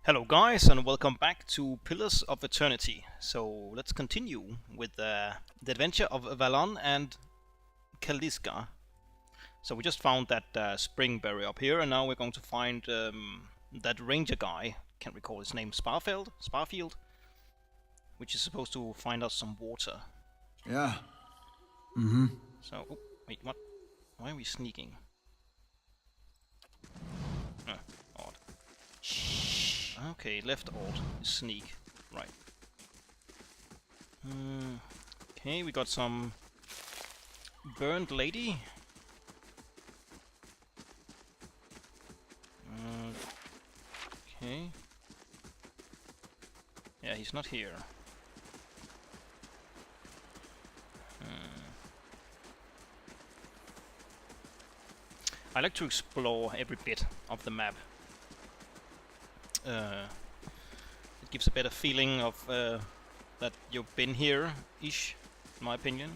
Hello guys and welcome back to Pillars of Eternity. So let's continue with the adventure of Valon and Kaliska. So we just found that spring berry up here, and now we're going to find that ranger guy, can't recall his name, Sparfield, which is supposed to find us some water. Yeah. So, oh, wait, what? Why are we sneaking? Odd. Okay, left alt is sneak. Right. Okay, we got some burned lady. Okay. Yeah, he's not here. I like to explore every bit of the map. It gives a better feeling of that you've been here-ish, in my opinion.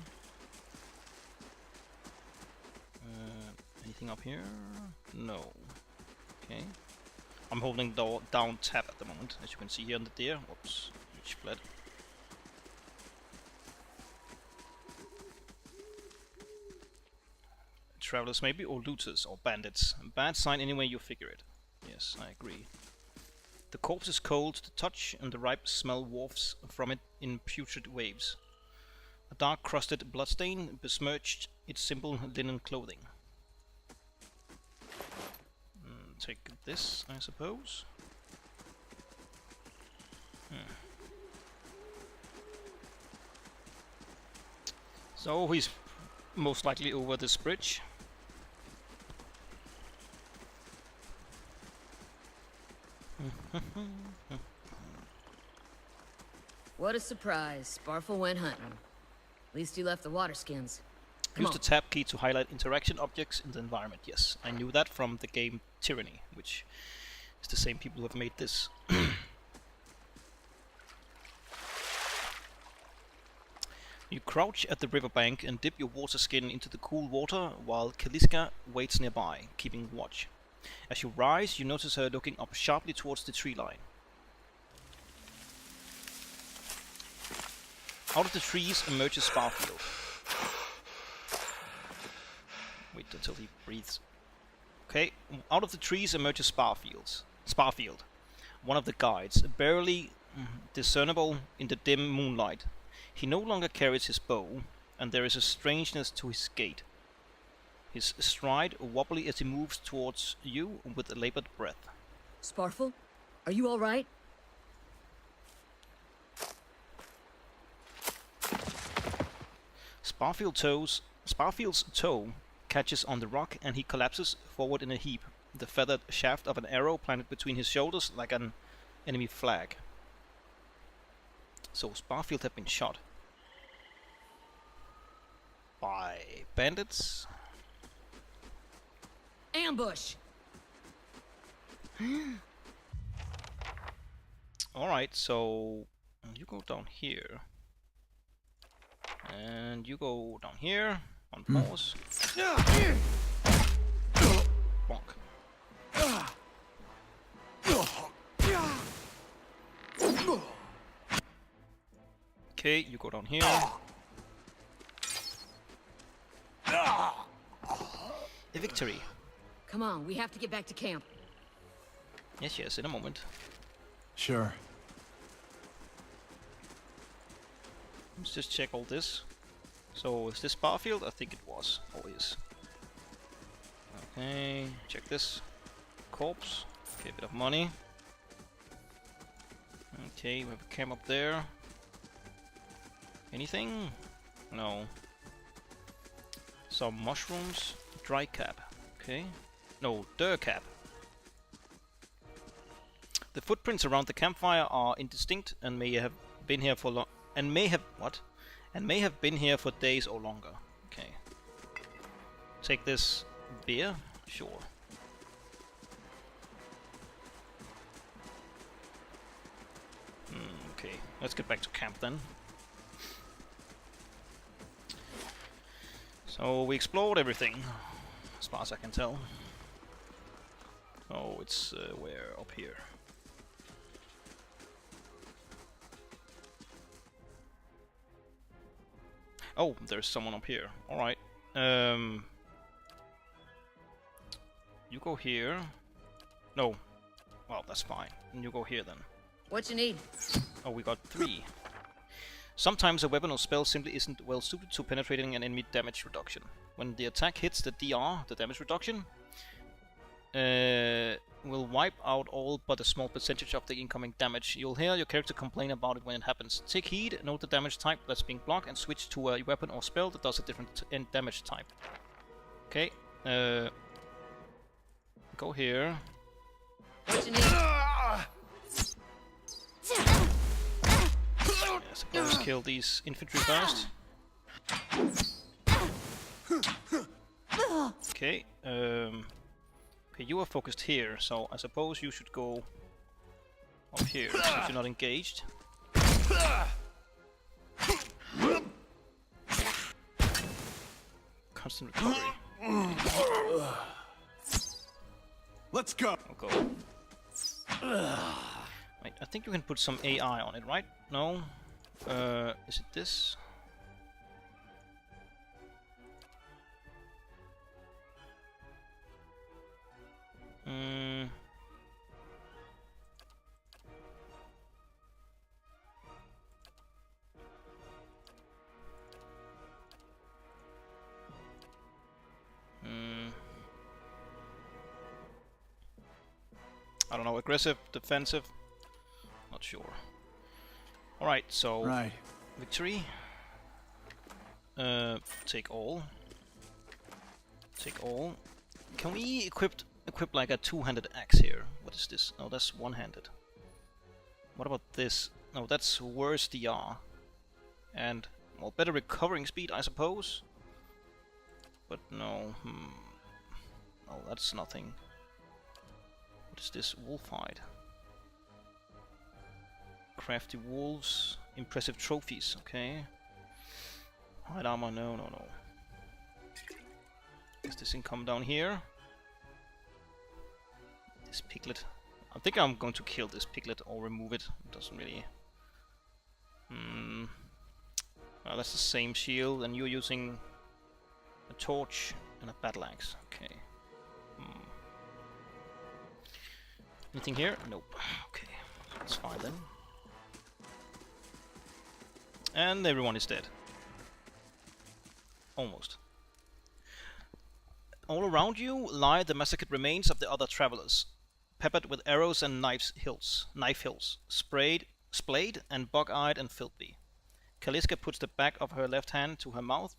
Anything up here? No. Okay. I'm holding down tab at the moment, as you can see here on the deer. Whoops, which fled. Travelers maybe, or looters, or bandits. A bad sign any way you figure it. Yes, I agree. The corpse is cold to touch, and the ripe smell wafts from it in putrid waves. A dark crusted bloodstain besmirched its simple linen clothing. Take this, I suppose. So he's most likely over this bridge. What a surprise. Sparfle went hunting. At least he left the water skins. Come Use on. the tab key to highlight interaction objects in the environment. Yes, I knew that from the game Tyranny, which is the same people who have made this. You crouch at the riverbank and dip your water skin into the cool water while Kaliska waits nearby, keeping watch. As you rise, you notice her looking up sharply towards the tree line. Out of the trees emerges Sparfield. Wait until he breathes. Okay, out of the trees emerges Sparfield, one of the guides, barely discernible in the dim moonlight. He no longer carries his bow, and there is a strangeness to his gait. His stride wobbly as he moves towards you with a labored breath. Sparfle? Are you alright? Sparfield's toe catches on the rock, and he collapses forward in a heap, the feathered shaft of an arrow planted between his shoulders like an enemy flag. So Sparfield had been shot by bandits. Ambush! Alright, so you go down here. And you go down here. On pause. Bonk. Okay, you go down here. A victory. Come on, we have to get back to camp. Yes, in a moment. Sure. Let's just check all this. So, is this Sparfield? I think it was. Or is. Okay, check this. Corpse. Okay, a bit of money. Okay, we have a camp up there. Anything? No. Some mushrooms. Dry cap. Okay. No, dir cap. The footprints around the campfire are indistinct and may have been here for may have been here for days or longer. Okay. Take this beer? Sure. Okay, let's get back to camp then. So we explored everything, as far as I can tell. Oh, it's where? Up here. Oh, there's someone up here. Alright. You go here. No. Well, that's fine. And you go here then. What you need? Oh, we got 3. Sometimes a weapon or spell simply isn't well suited to penetrating an enemy damage reduction. When the attack hits the DR, the damage reduction, will wipe out all but a small percentage of the incoming damage. You'll hear your character complain about it when it happens. Take heed, note the damage type that's being blocked, and switch to a weapon or spell that does a different damage type. Okay, go here. What you need? I suppose kill these infantry first. Okay, okay, you are focused here, so I suppose you should go up here since you're not engaged. Constant recovery. Let's go. I'll go. Wait, I think you can put some AI on it, right? No? Is it this? I don't know, aggressive, defensive? Not sure. Alright, so Right. victory. Take all. Take all. Can we equip like a two-handed axe here? What is this? Oh, that's one-handed. What about this? No, that's worse DR. And, well, better recovering speed, I suppose. But no, oh, that's nothing. What is this? Wolfhide. Crafty wolves. Impressive trophies, okay. Hide armor, no. Is this income down here? This piglet. I think I'm going to kill this piglet or remove it. It doesn't really... Well, that's the same shield, and you're using a torch and a battle axe. Okay. Anything here? Nope. Okay. That's fine then. And everyone is dead. Almost. All around you lie the massacred remains of the other travelers, peppered with arrows and knife hills, splayed and bug-eyed and filthy. Kaliska puts the back of her left hand to her mouth,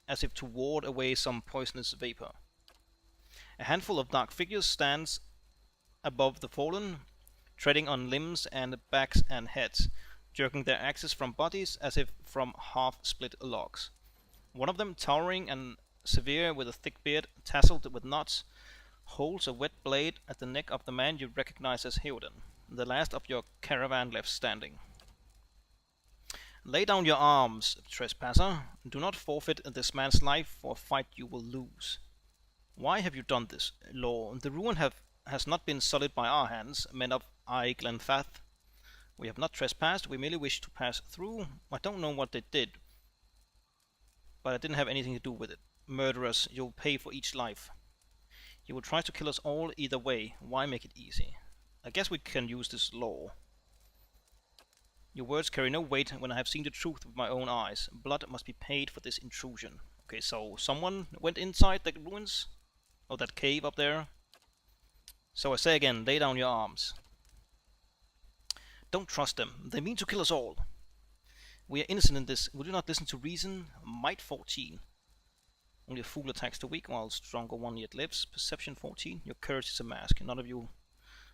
as if to ward away some poisonous vapor. A handful of dark figures stands above the fallen, treading on limbs and backs and heads, jerking their axes from bodies as if from half-split logs. One of them, towering and severe with a thick beard tasseled with knots, holds a wet blade at the neck of the man you recognize as Heoden, the last of your caravan left standing. Lay down your arms, trespasser. Do not forfeit this man's life for a fight you will lose. Why have you done this, Law? The ruin has not been sullied by our hands, men of Ai Glenfath. We have not trespassed, we merely wish to pass through. I don't know what they did, but I didn't have anything to do with it. Murderers, you'll pay for each life. You will try to kill us all either way. Why make it easy? I guess we can use this law. Your words carry no weight when I have seen the truth with my own eyes. Blood must be paid for this intrusion. Okay, so someone went inside the ruins? Or that cave up there? So I say again, lay down your arms. Don't trust them. They mean to kill us all. We are innocent in this. Will you not listen to reason? Might 14. Only a fool attacks the weak, while stronger one yet lives. Perception 14. Your courage is a mask. None of you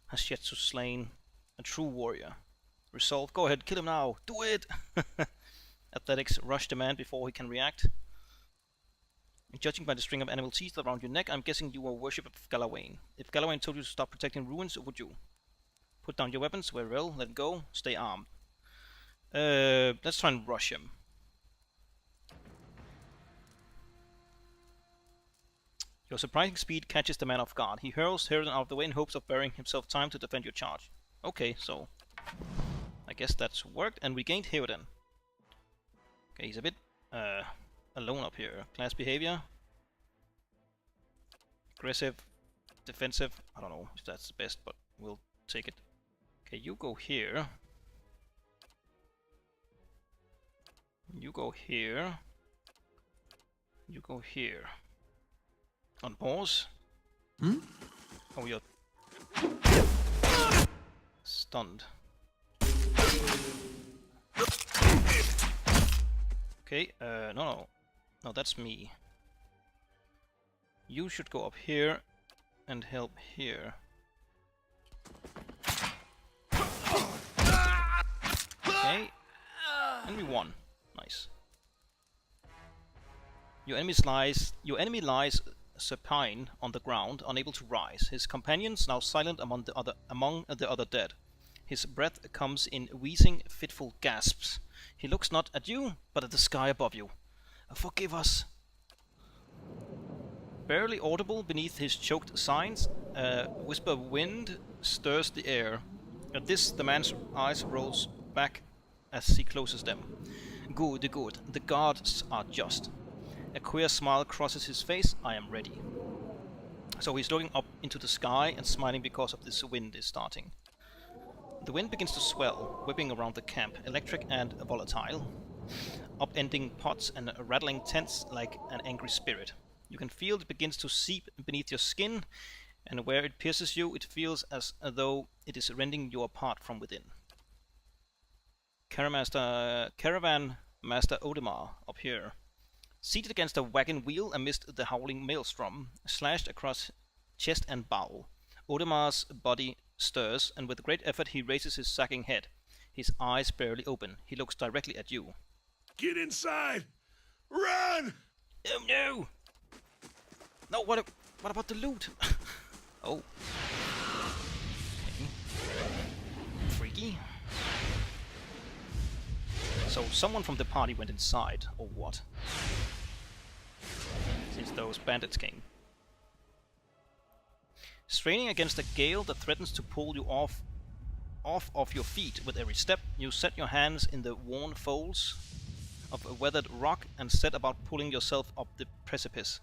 has yet to slain a true warrior. Resolve. Go ahead, kill him now. Do it! Athletics. Rush the man before he can react. Judging by the string of animal teeth around your neck, I'm guessing you are worshipper of Galawain. If Galawain told you to stop protecting ruins, would you? Put down your weapons. Very well. Let go. Stay armed. Let's try and rush him. Your surprising speed catches the man off guard. He hurls Heoden out of the way in hopes of burying himself time to defend your charge. Okay, so I guess that's worked, and we gained Heoden. Okay, he's a bit alone up here. Class behavior. Aggressive. Defensive. I don't know if that's the best, but we'll take it. Okay, you go here. You go here. You go here. On pause. Oh, you're stunned. Okay, no, that's me. You should go up here and help here. Okay, and we won. Nice. Your enemy lies supine on the ground, unable to rise. His companions now silent among the other dead. His breath comes in wheezing, fitful gasps. He looks not at you, but at the sky above you. Forgive us. Barely audible beneath his choked sighs, a whisper of wind stirs the air. At this, the man's eyes rolls back as he closes them. Good, good. The gods are just. A queer smile crosses his face. I am ready. So he's looking up into the sky and smiling because of this wind is starting. The wind begins to swell, whipping around the camp, electric and volatile, upending pots and rattling tents like an angry spirit. You can feel it begins to seep beneath your skin, and where it pierces you, it feels as though it is rending you apart from within. Caravan Master Odemar up here, seated against a wagon wheel amidst the howling maelstrom, slashed across chest and bowel. Odemar's body stirs, and with great effort he raises his sagging head. His eyes barely open. He looks directly at you. Get inside! Run! Oh no! No, what about the loot? Oh. Okay. Freaky. So someone from the party went inside, or what? Since those bandits came. Straining against a gale that threatens to pull you off of your feet with every step, you set your hands in the worn folds of a weathered rock and set about pulling yourself up the precipice.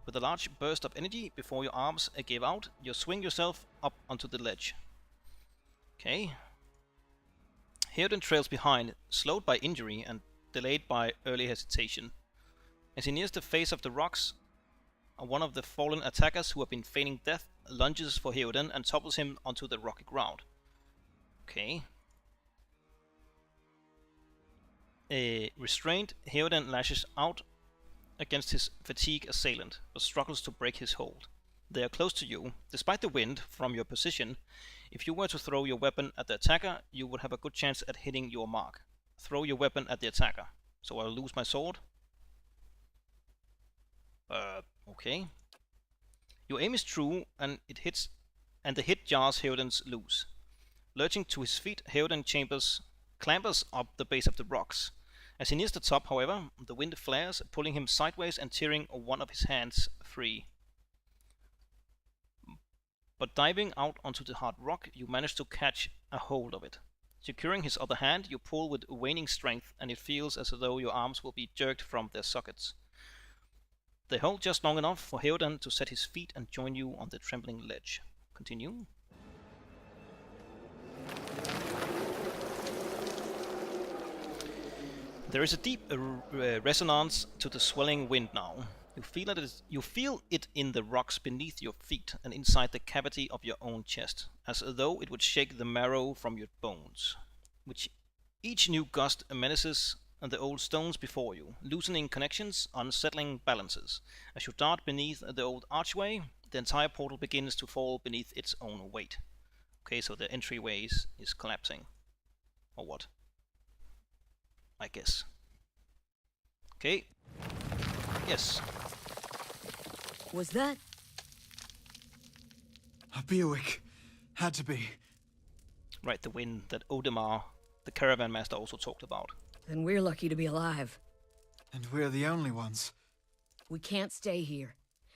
With a large burst of energy before your arms gave out, you swing yourself up onto the ledge. Okay. Heoden trails behind, slowed by injury and delayed by early hesitation. As he nears the face of the rocks, one of the fallen attackers who have been feigning death lunges for Heoden and topples him onto the rocky ground. Okay. Restrained, Heoden lashes out against his fatigued assailant, but struggles to break his hold. They are close to you. Despite the wind from your position, if you were to throw your weapon at the attacker, you would have a good chance at hitting your mark. Throw your weapon at the attacker. So I'll lose my sword. Okay. Your aim is true, and it hits, and the hit jars Heoden's loose. Lurching to his feet, Heoden clambers up the base of the rocks. As he nears the top, however, the wind flares, pulling him sideways and tearing one of his hands free. But diving out onto the hard rock, you manage to catch a hold of it. Securing his other hand, you pull with waning strength, and it feels as though your arms will be jerked from their sockets. They hold just long enough for Heoden to set his feet and join you on the trembling ledge. Continue. There is a deep resonance to the swelling wind now. You feel it in the rocks beneath your feet and inside the cavity of your own chest, as though it would shake the marrow from your bones. Which each new gust menaces the old stones before you, loosening connections, unsettling balances. As you dart beneath the old archway, the entire portal begins to fall beneath its own weight. Okay, so the entryway is collapsing. Or what? I guess. Okay. Yes. Was that? A Bewick. Had to be. Right, the wind that Odemar, the caravan master, also talked about. Then we're lucky to be alive. And we're the only ones. We can't stay here.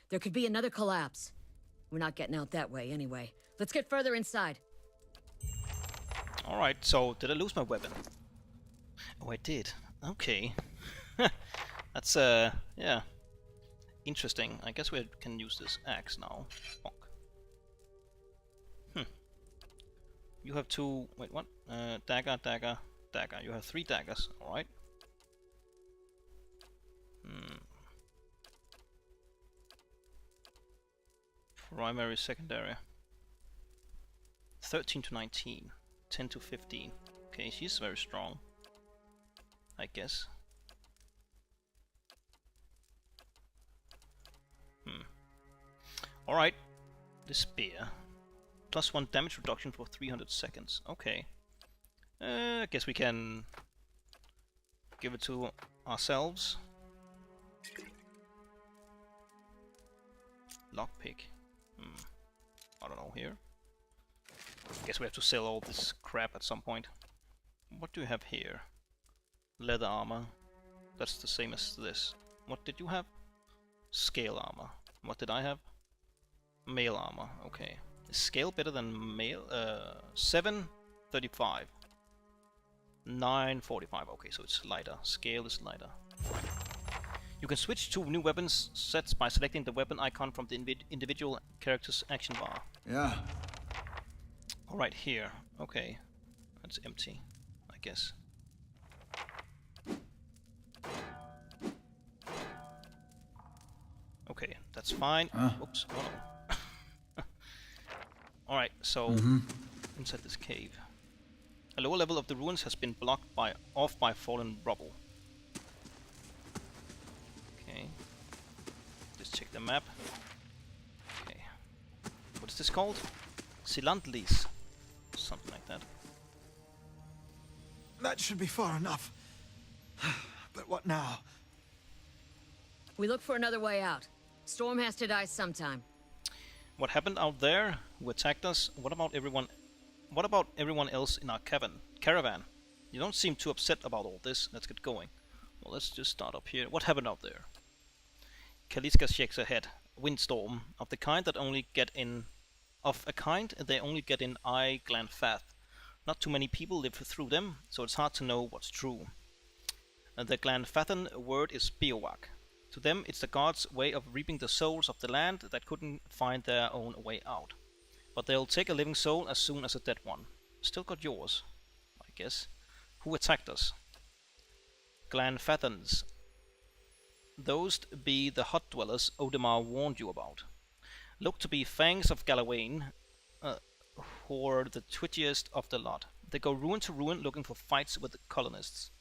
There could be another collapse. We're not getting out that way anyway. Let's get further inside. Alright, so did I lose my weapon? Oh, I did. Okay. That's yeah, interesting. I guess we can use this axe now. Bonk. You have two. Wait, what? Dagger, dagger, dagger. You have 3 daggers. All right. Primary, secondary. 13 to 19, 10 to 15. Okay, she's very strong, I guess. Alright, the spear. +1 damage reduction for 300 seconds. Okay. I guess we can give it to ourselves. Lockpick. I don't know here. Guess we have to sell all this crap at some point. What do you have here? Leather armor. That's the same as this. What did you have? Scale armor. What did I have? Mail armor. Okay. Is scale better than mail? 735. 945. Okay, so it's lighter. Scale is lighter. You can switch to new weapons sets by selecting the weapon icon from the individual character's action bar. Yeah. Alright, here. Okay. That's empty, I guess. Okay, that's fine. Oops, oh no. Alright, so inside this cave. A lower level of the ruins has been blocked off by fallen rubble. Okay. Just check the map. Okay. What is this called? Silantlis. Something like that. That should be far enough. But what now? We look for another way out. Storm has to die sometime. What happened out there? Who attacked us? What about everyone else in our caravan? You don't seem too upset about all this. Let's get going. Well, let's just start up here. What happened out there? Kaliska shakes her head. Windstorm of the kind that only get in they only get in Glanfath. Not too many people live through them, so it's hard to know what's true. The Glanfathan word is Biowak. To them, it's the gods' way of reaping the souls of the land that couldn't find their own way out. But they'll take a living soul as soon as a dead one. Still got yours, I guess. Who attacked us? Glanfathans. Those be the hut dwellers Odemar warned you about. Look to be Fangs of Galawain, who are the twitchiest of the lot. They go ruin to ruin looking for fights with the colonists.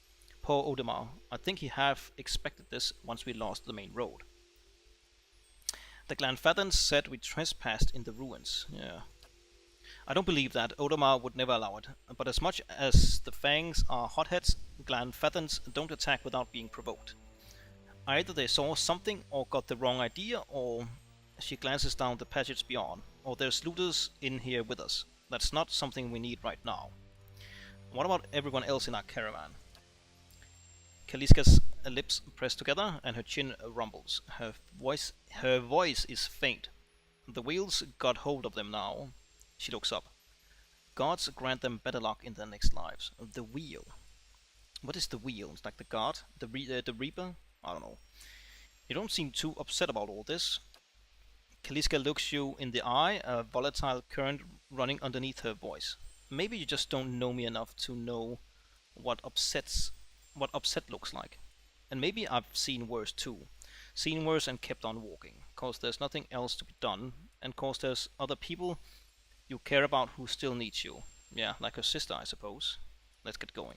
Poor Odemar. I think he half expected this once we lost the main road. The Glanfathans said we trespassed in the ruins. Yeah. I don't believe that. Odemar would never allow it. But as much as the Fangs are hotheads, Glanfathans don't attack without being provoked. Either they saw something or got the wrong idea, or she glances down the passage beyond, or there's looters in here with us. That's not something we need right now. What about everyone else in our caravan? Kaliska's lips press together and her chin rumbles. Her voice is faint. The wheels got hold of them now. She looks up. Gods grant them better luck in their next lives. The wheel. What is the wheel? It's like the god? The reaper? I don't know. You don't seem too upset about all this. Kaliska looks you in the eye, a volatile current running underneath her voice. Maybe you just don't know me enough to know what upset looks like. And maybe I've seen worse too. Seen worse and kept on walking. Cause there's nothing else to be done. And cause there's other people you care about who still needs you. Yeah, like her sister, I suppose. Let's get going.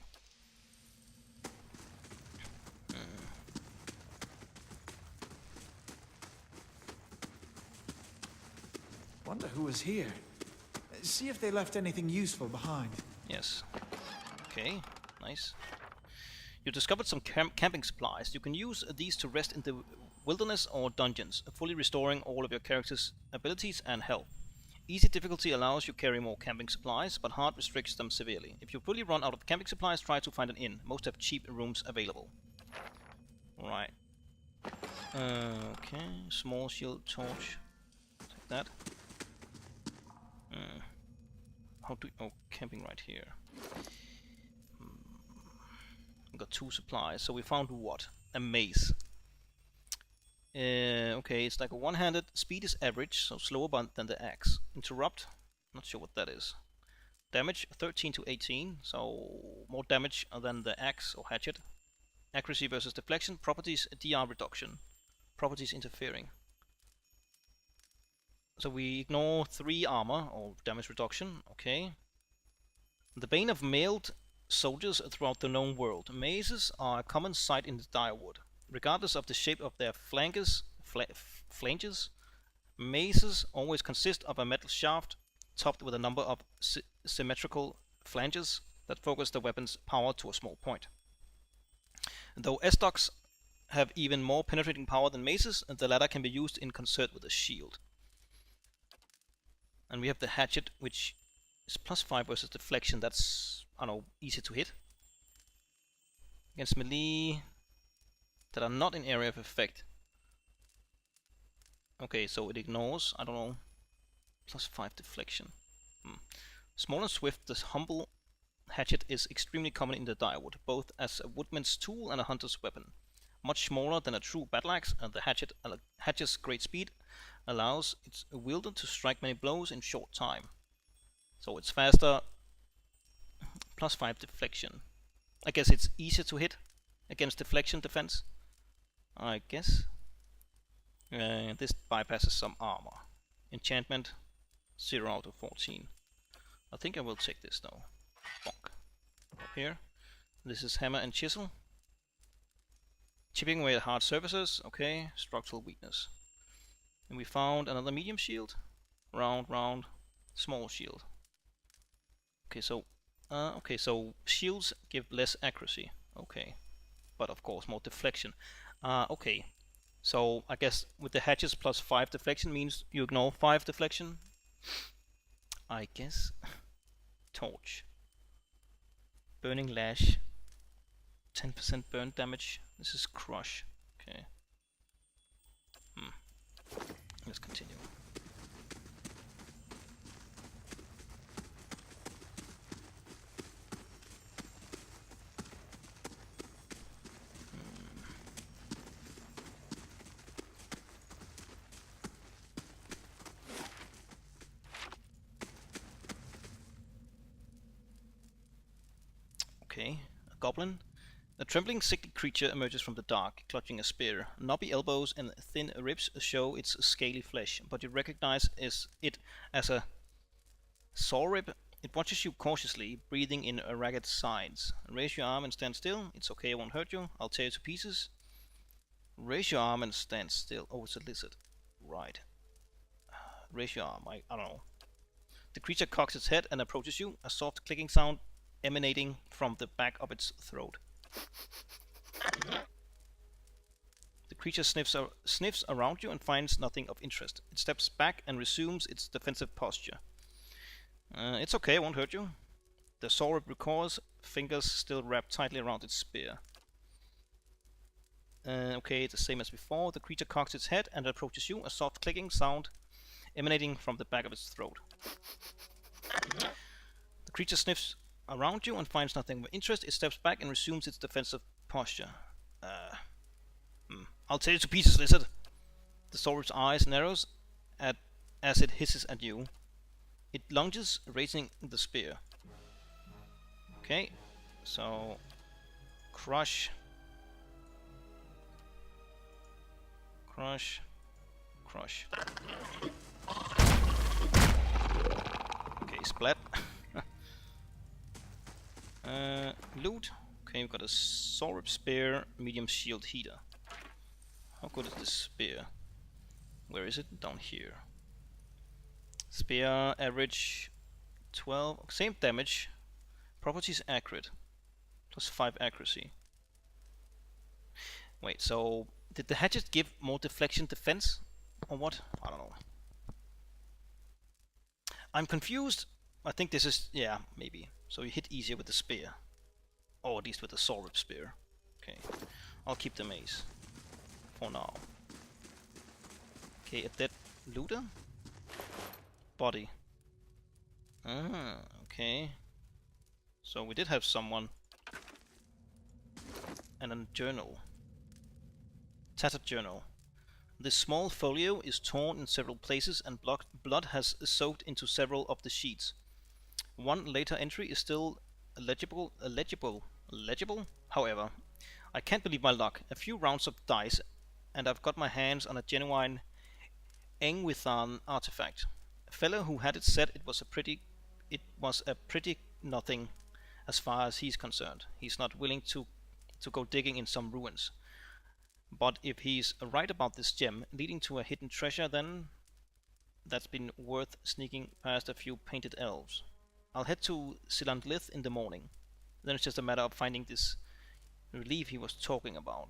Wonder who was here. See if they left anything useful behind. Yes. Okay, nice. You discovered some camping supplies. You can use these to rest in the wilderness or dungeons, fully restoring all of your character's abilities and health. Easy difficulty allows you carry more camping supplies, but hard restricts them severely. If you fully run out of camping supplies, try to find an inn. Most have cheap rooms available. Right. Okay, small shield torch. Take that. How do camping right here. Got 2 supplies. So we found what? A mace. Okay, it's like a one-handed. Speed is average, so slower than the axe. Interrupt, not sure what that is. Damage 13 to 18, so more damage than the axe or hatchet. Accuracy versus deflection. Properties DR reduction. Properties interfering. So we ignore 3 armor or damage reduction. Okay. The bane of mailed soldiers throughout the known world. Maces are a common sight in the Direwood. Regardless of the shape of their flanges, maces always consist of a metal shaft topped with a number of symmetrical flanges that focus the weapon's power to a small point. Though Estocks have even more penetrating power than maces, the latter can be used in concert with a shield. And we have the hatchet, which is +5 versus deflection. That's, I don't know, easy to hit. Against melee that are not in area of effect. Okay, so it ignores, I don't know, +5 deflection. Small and swift, this humble hatchet is extremely common in the Direwood, both as a woodman's tool and a hunter's weapon. Much smaller than a true battle axe, and the hatchet's great speed allows its wielder to strike many blows in short time. So it's faster, +5 deflection. I guess it's easier to hit against deflection defense. I guess. This bypasses some armor. Enchantment 0 out of 14. I think I will take this though. Bonk. Up here. This is hammer and chisel. Chipping away at hard surfaces. Okay. Structural weakness. And we found another medium shield. Round, small shield. Okay, so shields give less accuracy. Okay, but of course more deflection. Okay, so I guess with the hatches +5 deflection means you ignore 5 deflection. I guess. Torch. Burning lash. 10% burn damage. This is crush. Okay. Let's continue. Okay, a goblin. A trembling, sickly creature emerges from the dark, clutching a spear. Knobby elbows and thin ribs show its scaly flesh, but you recognize it as a saurib. It watches you cautiously, breathing in ragged sighs. Raise your arm and stand still. It's okay, I won't hurt you. I'll tear you to pieces. Raise your arm and stand still. Oh, it's a lizard. Right. Raise your arm. I don't know. The creature cocks its head and approaches you, a soft clicking sound emanating from the back of its throat. The creature sniffs around you and finds nothing of interest. It steps back and resumes its defensive posture. It's okay, I won't hurt you. The saurib recoils, fingers still wrapped tightly around its spear. Okay, the same as before. The creature cocks its head and approaches you, a soft clicking sound emanating from the back of its throat. The creature sniffs around you and finds nothing of interest. It steps back and resumes its defensive posture. I'll tear you to pieces, lizard. The saurib's eyes narrows as it hisses at you. It lunges, raising the spear. Okay, so crush, crush, crush. Okay, splat. Loot. Okay, we've got a saurib spear, medium shield heater. How good is this spear? Where is it? Down here. Spear average 12, same damage. Properties accurate. +5 accuracy. Wait, so did the hatchet give more deflection defense? Or what? I don't know. I'm confused. I think this is, yeah, maybe. So you hit easier with the spear. Or at least with the saurib spear. Okay. I'll keep the mace. For now. Okay, a dead looter? Body. Ah, okay. So we did have someone. And a journal. Tattered journal. This small folio is torn in several places and blood has soaked into several of the sheets. One later entry is still legible. However, I can't believe my luck. A few rounds of dice, and I've got my hands on a genuine Engwithan artifact. A fellow who had it said it was a pretty nothing as far as he's concerned. He's not willing to go digging in some ruins. But if he's right about this gem leading to a hidden treasure, then that's been worth sneaking past a few painted elves. I'll head to Silandlith in the morning. Then it's just a matter of finding this relief he was talking about.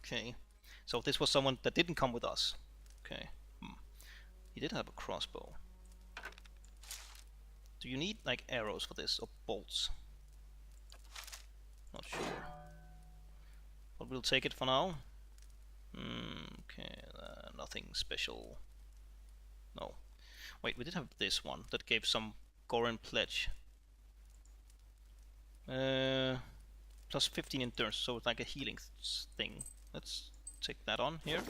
Okay, so this was someone that didn't come with us. Okay, he did have a crossbow. Do you need like arrows for this or bolts? Not sure. But we'll take it for now. Okay, nothing special. No. Wait, we did have this one that gave some Goran pledge. Plus 15 endurance, so it's like a healing thing. Let's take that on here.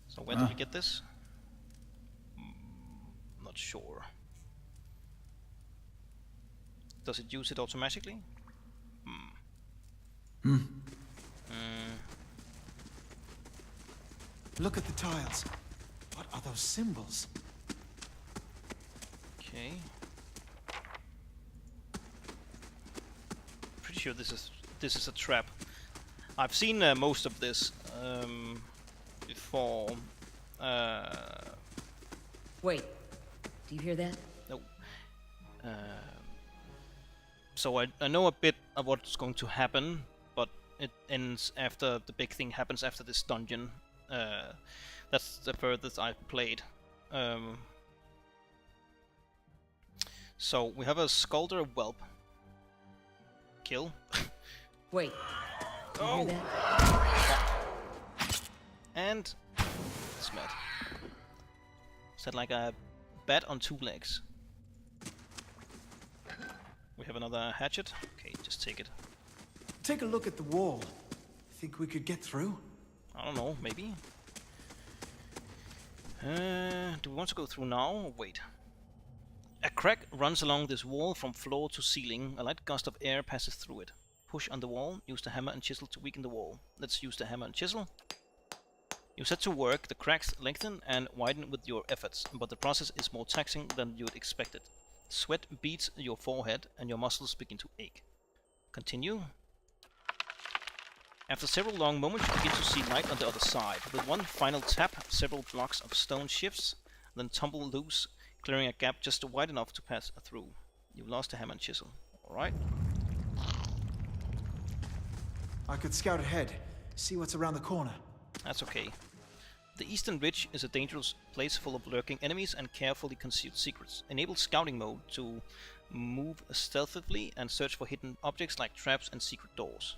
So where did we get this? Not sure. Does it use it automatically? Look at the tiles. What are those symbols? Okay. Pretty sure this is a trap. I've seen most of this before. Wait. Do you hear that? No. So I know a bit of what's going to happen, but it ends after the big thing happens after this dungeon. That's the furthest I've played. So we have a Skulder Whelp. Kill. Wait. Do you hear that? And Smet. Is that like a bat on two legs? We have another hatchet. Okay, just take it. Take a look at the wall. Think we could get through? I don't know, maybe. Do we want to go through now or wait? A crack runs along this wall from floor to ceiling. A light gust of air passes through it. Push on the wall. Use the hammer and chisel to weaken the wall. Let's use the hammer and chisel. You set to work. The cracks lengthen and widen with your efforts, but the process is more taxing than you'd expected. Sweat beats your forehead and your muscles begin to ache. Continue. After several long moments, you begin to see light on the other side. With one final tap, several blocks of stone shifts, then tumble loose, clearing a gap just wide enough to pass through. You've lost a hammer and chisel. Alright. I could scout ahead, see what's around the corner. That's okay. The Eastern Ridge is a dangerous place full of lurking enemies and carefully concealed secrets. Enable scouting mode to move stealthily and search for hidden objects like traps and secret doors.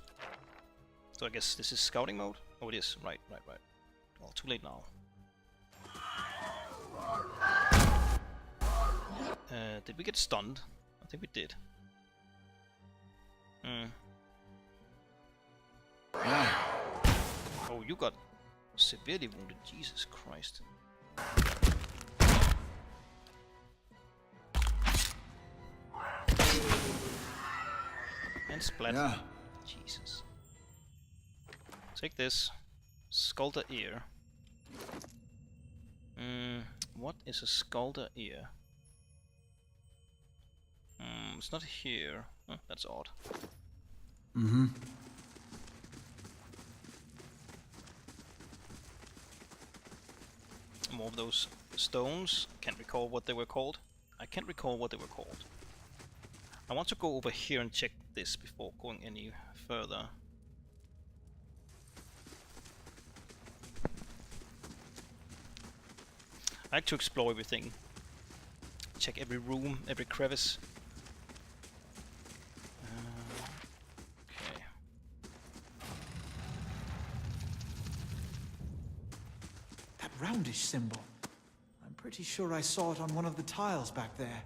So I guess this is scouting mode? Oh, it is. Right. Well, too late now. Did we get stunned? I think we did. Oh, you got severely wounded. Jesus Christ. And splat. Yeah. Jesus. Take this. Skulder ear. What is a Skulder ear? It's not here. Oh, that's odd. More of those stones. Can't recall what they were called. I can't recall what they were called. I want to go over here and check this before going any further. I like to explore everything. Check every room, every crevice. Okay. That roundish symbol. I'm pretty sure I saw it on one of the tiles back there.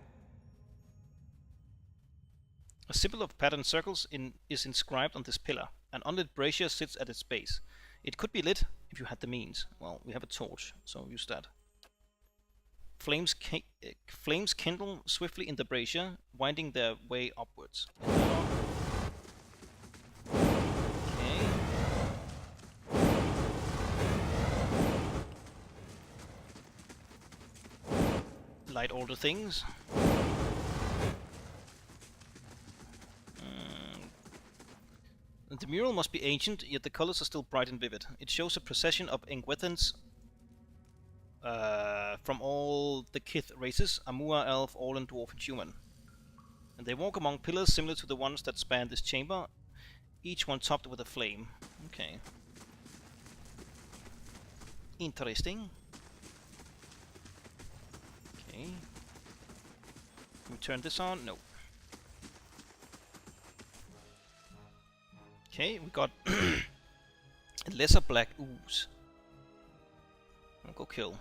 A symbol of patterned circles is inscribed on this pillar. An unlit brazier sits at its base. It could be lit if you had the means. Well, we have a torch, so use that. Flames kindle swiftly in the brazier, winding their way upwards. Okay. Light all the things. The mural must be ancient, yet the colors are still bright and vivid. It shows a procession of Engwethans from all the Kith races, Amua, Elf, Orlan, Dwarf and Human. And they walk among pillars similar to the ones that span this chamber, each one topped with a flame. Okay. Interesting. Okay. Can we turn this on? No. Okay, we got a lesser black ooze. I'll go kill.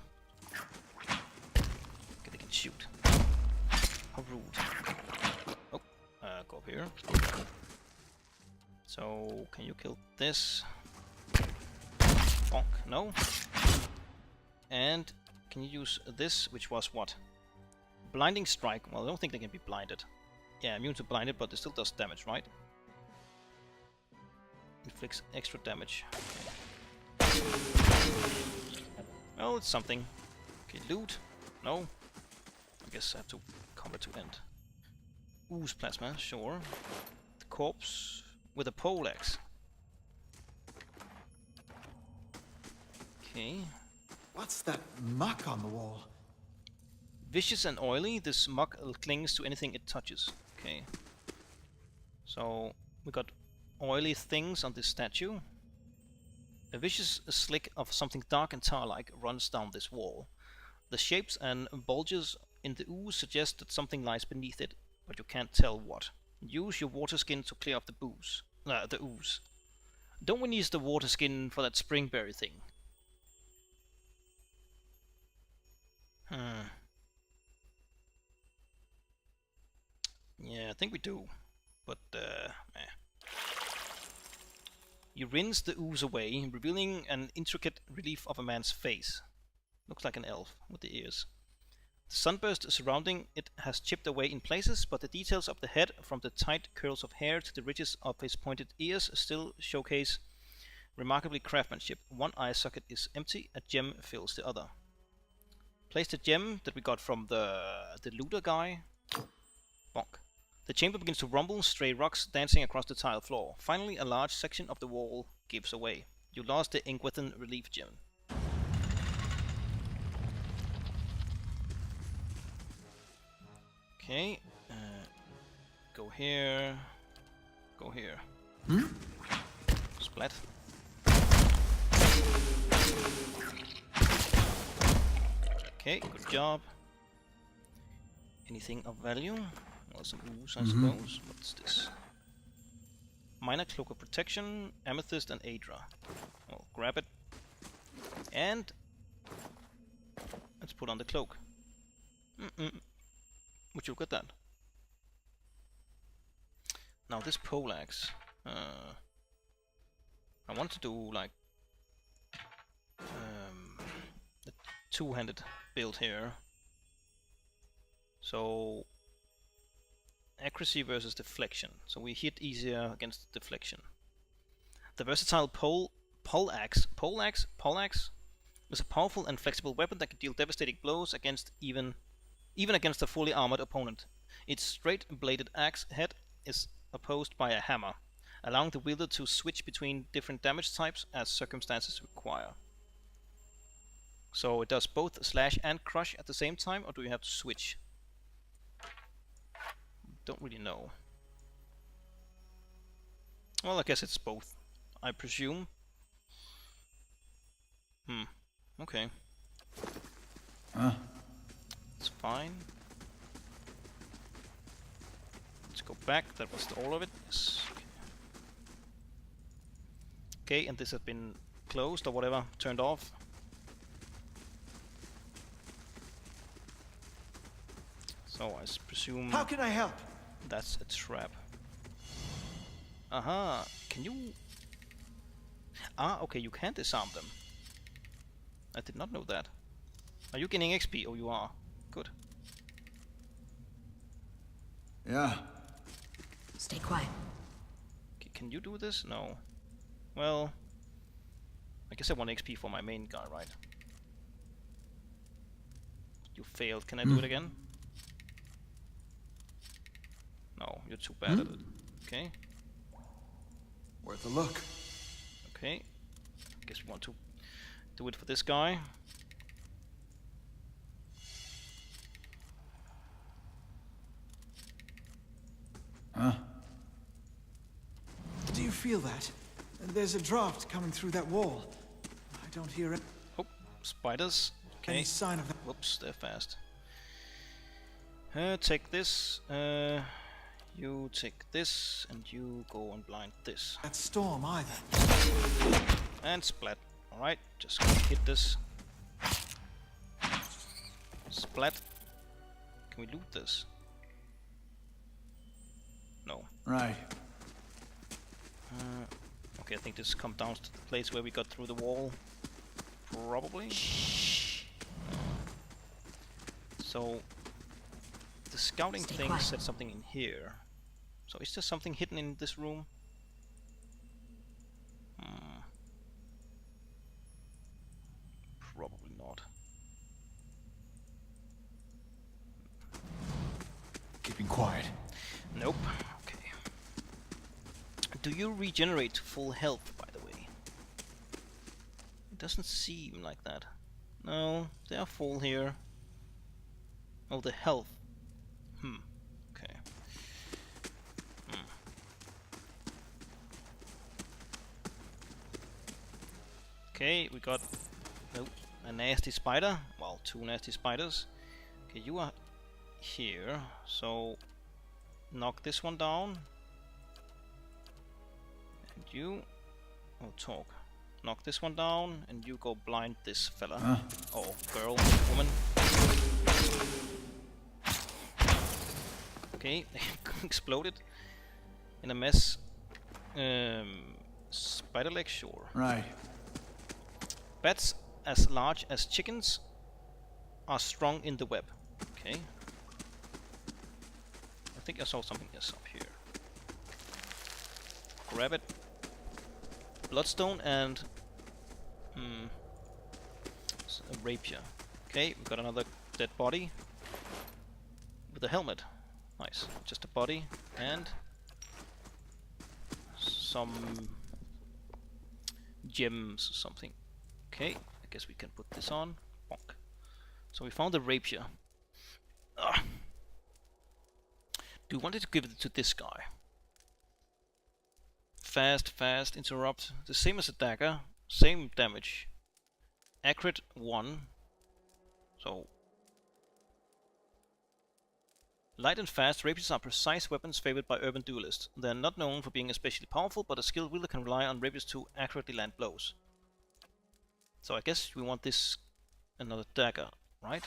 Okay, they can shoot. How rude. Oh, go up here. So, can you kill this? Bonk, no. And can you use this, which was what? Blinding strike. Well, I don't think they can be blinded. Yeah, immune to blinded, but it still does damage, right? Inflicts extra damage. Oh, it's something. Okay, loot. No. I guess I have to combat to end. Ooze plasma, sure. The corpse with a poleaxe. Okay. What's that muck on the wall? Vicious and oily, this muck clings to anything it touches. Okay. So, we got oily things on this statue. A vicious slick of something dark and tar-like runs down this wall. The shapes and bulges in the ooze suggest that something lies beneath it, but you can't tell what. Use your water skin to clear up the ooze. Don't we need the water skin for that springberry thing? Yeah, I think we do. But, You rinse the ooze away, revealing an intricate relief of a man's face. Looks like an elf with the ears. The sunburst surrounding it has chipped away in places, but the details of the head, from the tight curls of hair to the ridges of his pointed ears, still showcase remarkably craftsmanship. One eye socket is empty, a gem fills the other. Place the gem that we got from the looter guy. Bonk. The chamber begins to rumble, stray rocks dancing across the tile floor. Finally, a large section of the wall gives away. You lost the Engwethan relief gem. Okay. Go here. Go here. Splat. Okay, good job. Anything of value? Well, some ooze, I suppose. What's this? Minor cloak of protection, amethyst, and Adra. Well, grab it. And let's put on the cloak. Would you look at that? Now this poleaxe. I want to do like a two-handed build here. So accuracy versus deflection. So we hit easier against deflection. The versatile poleaxe is a powerful and flexible weapon that can deal devastating blows against even against a fully armored opponent. Its straight-bladed axe head is opposed by a hammer, allowing the wielder to switch between different damage types as circumstances require. So it does both slash and crush at the same time, or do you have to switch? Don't really know. Well, I guess it's both, I presume. Okay. It's fine. Let's go back. That was all of it. Yes. Okay, and this has been closed or whatever, turned off. So I presume... How can I help? That's a trap. Aha! Can you... Ah, okay, you can disarm them. I did not know that. Are you getting XP? Oh, you are. Good. Yeah. Stay quiet. Can you do this? No. Well, I guess I want XP for my main guy, right? You failed. Can I do it again? No, you're too bad at it. Okay. Worth a look. Okay. Guess we want to do it for this guy. Huh? Do you feel that? There's a draft coming through that wall. I don't hear Oh, spiders. Okay. any sign of that. Whoops, they're fast. Take this. You take this, and you go and blind this. That storm either. And splat. Alright, just gonna hit this. Splat. Can we loot this? No. Right. Okay, I think this comes down to the place where we got through the wall. Probably. So the scouting Stay thing quiet. said something in here. So is there something hidden in this room? Probably not. Keeping quiet. Nope. Okay. Do you regenerate to full health, by the way? It doesn't seem like that. No, they are full here. Oh, the health. Okay. Okay, we got a nasty spider. Well, two nasty spiders. Okay, you are here, so knock this one down. And you... Oh, talk. Knock this one down, and you go blind this fella. Oh, girl, woman. Okay, exploded in a mess. Spider leg, sure. Right. Bats as large as chickens are strung in the web. Okay. I think I saw something else up here. Grab it. Bloodstone and a rapier. Okay, we got another dead body with a helmet. Nice. Just a body and some gems or something. Okay, I guess we can put this on. Bonk. So we found the rapier. Ugh. Do you want it to give it to this guy? Fast, fast, interrupt. The same as a dagger, same damage. Accurate 1. So light and fast, rapiers are precise weapons favored by urban duelists. They are not known for being especially powerful, but a skilled wielder can rely on rapiers to accurately land blows. So I guess we want this another dagger, right?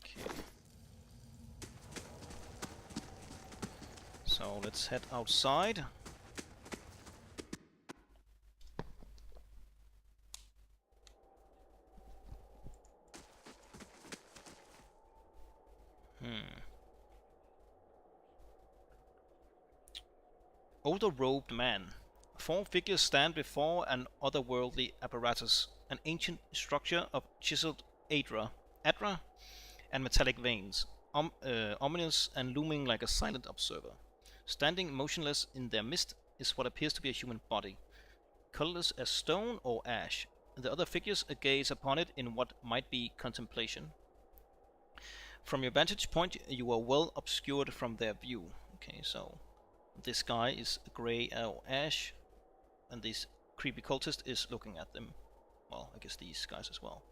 Okay. So let's head outside. Older robed man. 4 figures stand before an otherworldly apparatus, an ancient structure of chiseled adra, and metallic veins, ominous and looming like a silent observer. Standing motionless in their midst is what appears to be a human body, colorless as stone or ash. The other figures gaze upon it in what might be contemplation. From your vantage point, you are well obscured from their view. Okay, so this guy is grey or ash, and this creepy cultist is looking at them. Well, I guess these guys as well.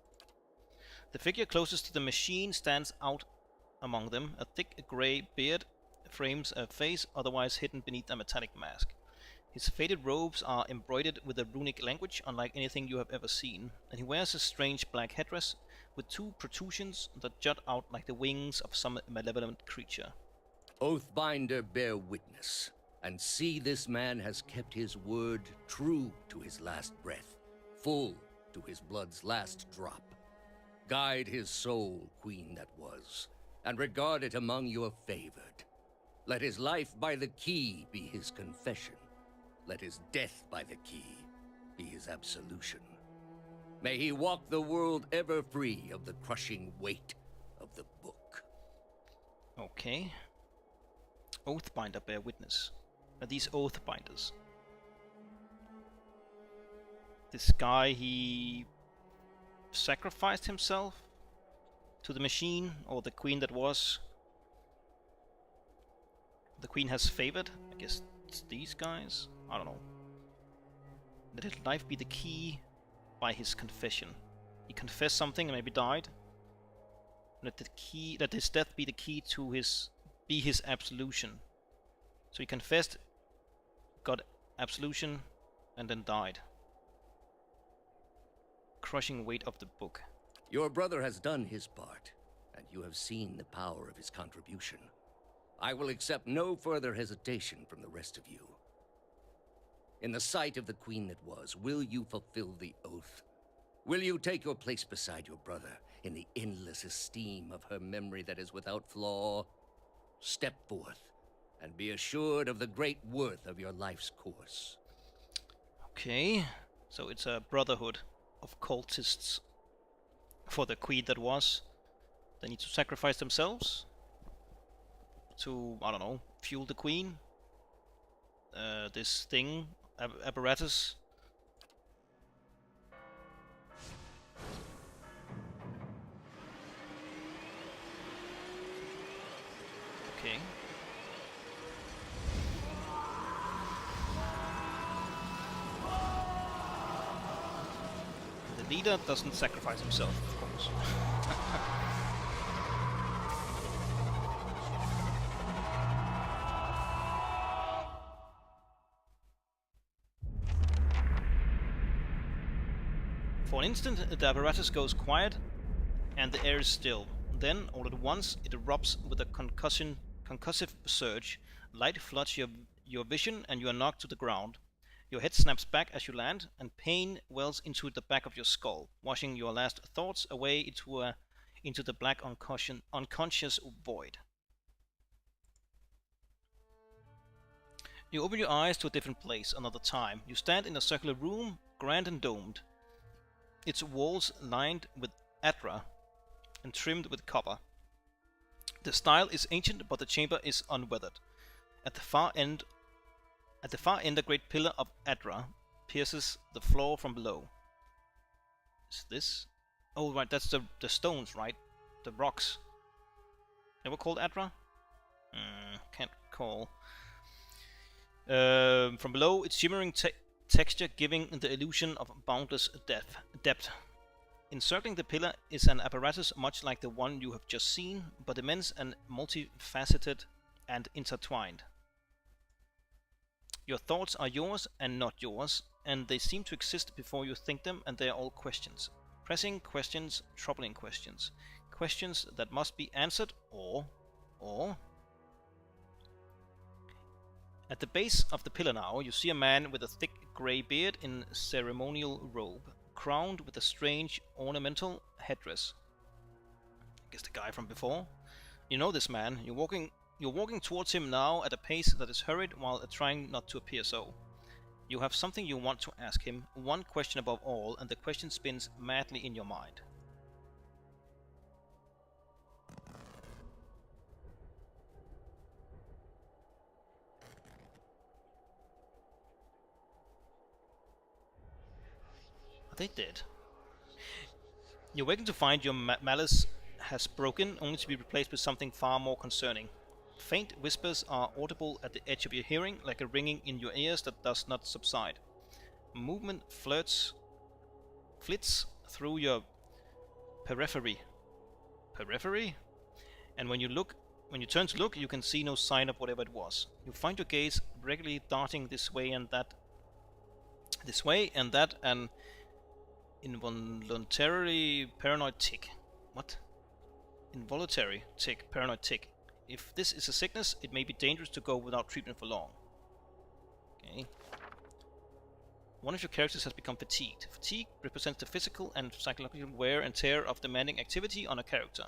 The figure closest to the machine stands out among them. A thick grey beard frames a face otherwise hidden beneath a metallic mask. His faded robes are embroidered with a runic language unlike anything you have ever seen, and he wears a strange black headdress with two protrusions that jut out like the wings of some malevolent creature. Oathbinder, bear witness, and see this man has kept his word true to his last breath, full to his blood's last drop. Guide his soul, queen that was, and regard it among your favored. Let his life by the key be his confession. Let his death by the key be his absolution. May he walk the world ever free of the crushing weight of the book. Okay. Oathbinder, bear witness. Are these Oathbinders? This guy, he sacrificed himself to the machine, or the queen that was. The queen has favored. I guess it's these guys. I don't know. Let his life be the key by his confession. He confessed something and maybe died. Let his death be the key to his absolution. So he confessed, got absolution, and then died. Crushing weight of the book. Your brother has done his part, and you have seen the power of his contribution. I will accept no further hesitation from the rest of you. In the sight of the queen that was, will you fulfill the oath? Will you take your place beside your brother in the endless esteem of her memory that is without flaw? Step forth, and be assured of the great worth of your life's course. Okay, so it's a brotherhood of cultists for the queen that was. They need to sacrifice themselves to, I don't know, fuel the queen. This thing, apparatus. Okay. The leader doesn't sacrifice himself, of course. For an instant, the apparatus goes quiet and the air is still. Then, all at once, it erupts with a concussive surge. Light floods your vision and you are knocked to the ground. Your head snaps back as you land, and pain wells into the back of your skull, washing your last thoughts away into the black unconscious void. You open your eyes to a different place, another time. You stand in a circular room, grand and domed. Its walls lined with Adra and trimmed with copper. The style is ancient, but the chamber is unweathered. At the far end, a great pillar of Adra pierces the floor from below. Is this? Oh, right, that's the stones, right? The rocks. They were called Adra? Can't recall. From below, its shimmering texture giving the illusion of boundless depth. Encircling the pillar is an apparatus much like the one you have just seen, but immense and multifaceted and intertwined. Your thoughts are yours and not yours, and they seem to exist before you think them, and they are all questions. Pressing questions, troubling questions. Questions that must be answered, or... At the base of the pillar now, you see a man with a thick grey beard in ceremonial robe, crowned with a strange ornamental headdress. I guess the guy from before. You know this man. You're walking towards him now at a pace that is hurried while trying not to appear so. You have something you want to ask him, one question above all, and the question spins madly in your mind. Are they dead? You awaken to find your malice has broken, only to be replaced with something far more concerning. Faint whispers are audible at the edge of your hearing, like a ringing in your ears that does not subside. Movement flits through your periphery. And when you look When you turn to look, you can see no sign of whatever it was. You find your gaze regularly darting this way and that, an involuntary paranoid tick. What? Involuntary tick, paranoid tick. If this is a sickness, it may be dangerous to go without treatment for long. Okay. One of your characters has become fatigued. Fatigue represents the physical and psychological wear and tear of demanding activity on a character.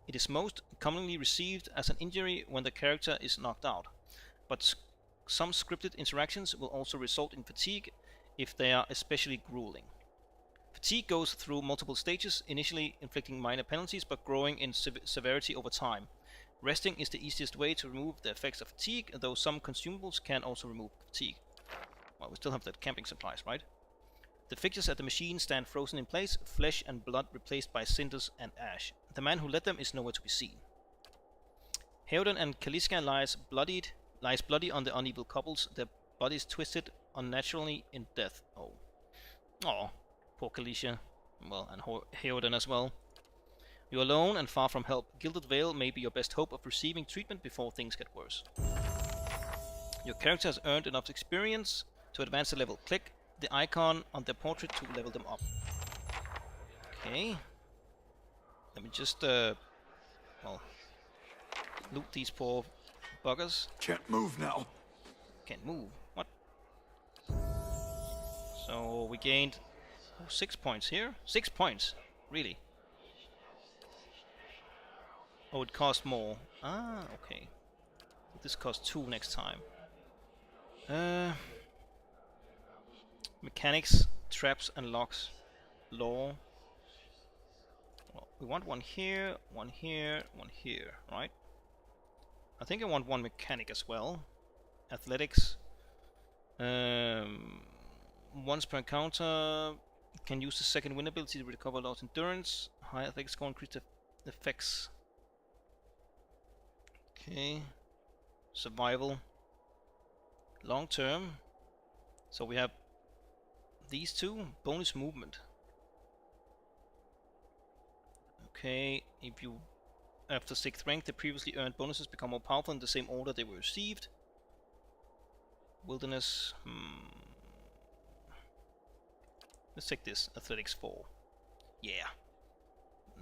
It is most commonly received as an injury when the character is knocked out, but some scripted interactions will also result in fatigue if they are especially grueling. Fatigue goes through multiple stages, initially inflicting minor penalties but growing in severity over time. Resting is the easiest way to remove the effects of fatigue, though some consumables can also remove fatigue. Well, we still have the camping supplies, right? The fixtures at the machine stand frozen in place, flesh and blood replaced by cinders and ash. The man who led them is nowhere to be seen. Heoden and Kaliska lies bloody on the uneven cobbles, their bodies twisted unnaturally in death. Oh, poor Kaliska. Well, and Heoden as well. You're alone and far from help. Gilded Veil may be your best hope of receiving treatment before things get worse. Your character has earned enough experience to advance the level. Click the icon on their portrait to level them up. Okay. Let me just, loot these poor buggers. Can't move now. Can't move. What? So we gained 6 points here. 6 points? Really? Oh, it cost more. Ah, okay. This costs 2 next time. Mechanics, traps and locks. Law. Well, we want one here, one here, one here, right? I think I want one mechanic as well. Athletics. Once per encounter, can use the second win ability to recover lost endurance. High athletics score increase the effects. Okay. Survival. Long term. So we have these two. Bonus movement. Okay, if you after 6th rank, the previously earned bonuses become more powerful in the same order they were received. Wilderness. Let's take this. Athletics 4. Yeah.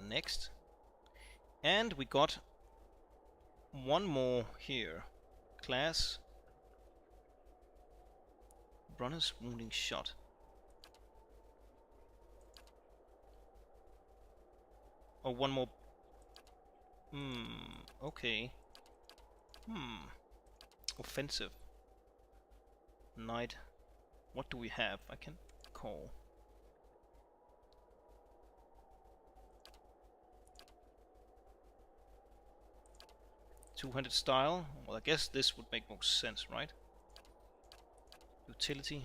Next. And we got one more here. Class. Runner's wounding shot. Oh, one more. Okay. Offensive. Knight. What do we have? I can call. Two-handed style. Well, I guess this would make more sense, right? Utility.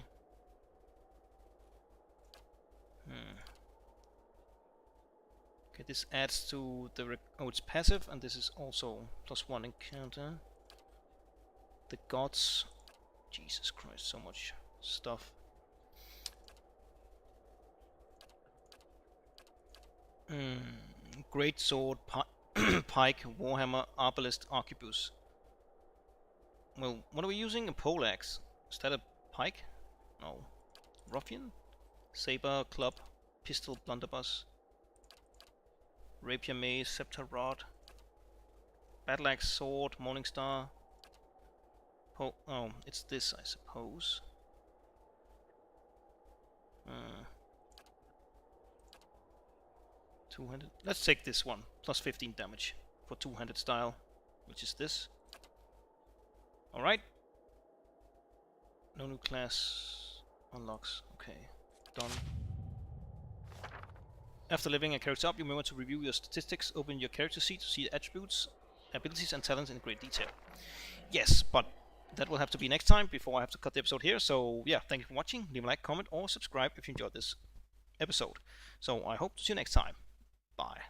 Okay, this adds to the it's passive, and this is also +1 encounter. The gods. Jesus Christ, so much stuff. Great sword, pike, warhammer, arbalist, arquebus. Well, what are we using? A poleaxe. Is that a pike? No. Ruffian? Saber, club, pistol, blunderbuss. Rapier, mace, scepter, rod. Battle axe, sword, morningstar. Oh, it's this, I suppose. Two-handed. Let's take this one. +15 damage for two-handed style, which is this. Alright. No new class unlocks. Okay, done. After leveling a character up, you may want to review your statistics. Open your character sheet to see the attributes, abilities and talents in great detail. Yes, but that will have to be next time before I have to cut the episode here. So yeah, thank you for watching. Leave a like, comment or subscribe if you enjoyed this episode. So I hope to see you next time. Bye.